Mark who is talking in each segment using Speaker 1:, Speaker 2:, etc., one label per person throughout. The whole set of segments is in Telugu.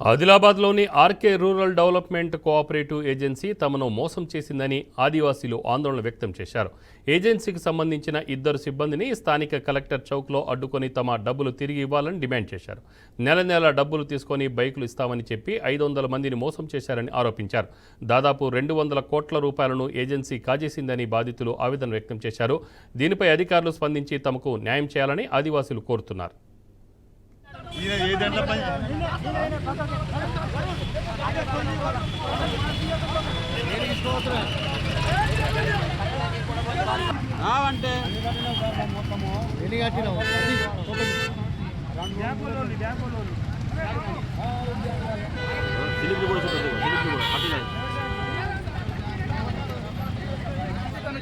Speaker 1: ఆదిలాబాద్లోని RK rural development cooperative agency తమను మోసం చేసిందని ఆదివాసీలు ఆందోళన వ్యక్తం చేశారు. ఏజెన్సీకి సంబంధించిన 2 సిబ్బందిని స్థానిక కలెక్టర్ చౌక్లో అడ్డుకొని తమ డబ్బులు తిరిగి ఇవ్వాలని డిమాండ్ చేశారు. నెల డబ్బులు తీసుకొని బైకులు ఇస్తామని చెప్పి 500 మందిని మోసం చేశారని ఆరోపించారు. దాదాపు 200 కోట్ల రూపాయలను ఏజెన్సీ కాజేసిందని బాధితులు ఆవేదన వ్యక్తం చేశారు. దీనిపై అధికారులు స్పందించి తమకు న్యాయం చేయాలని ఆదివాసీలు కోరుతున్నారు.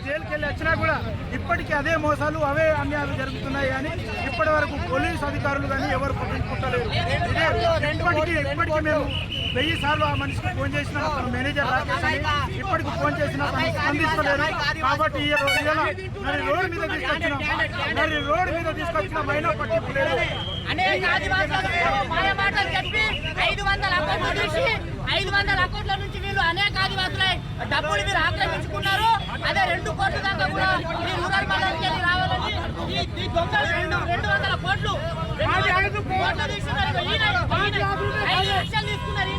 Speaker 2: జైలుకి వెళ్ళి వచ్చినా కూడా ఇప్పటికీ అదే మోసాలు అవే అన్యాయాలు జరుగుతున్నాయి కానీ ఇప్పటి వరకు పోలీసు అధికారులు కానీ ఎవరు పట్టించుకుంటలేరు. ఇప్పటికీ మేము 1000 సార్లు ఆ మనిషికి ఫోన్ చేసినా తన మేనేజర్ రాకేష్ అని ఇప్పటికి ఫోన్ చేసినా తను స్పందిస్తలేరు. కాబట్టి రోడ్డు మీద తీసుకొచ్చిన మైనా పట్టింపు లేదు.
Speaker 3: 500 అకౌంట్ల నుంచి వీళ్ళు అనేక ఆదివాసుల డబ్బులు మీరు ఆక్రమించుకున్నారు. అదే 2 కోట్ల దాకా కూడా ఈ రూరల్ మండలికి వెళ్ళి రావాలని ఈ దొంగలు 200 కోట్లు తీసుకున్నారు. 5 లక్షలు తీసుకున్నారు.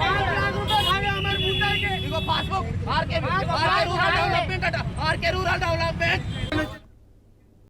Speaker 3: Passbook RK rural development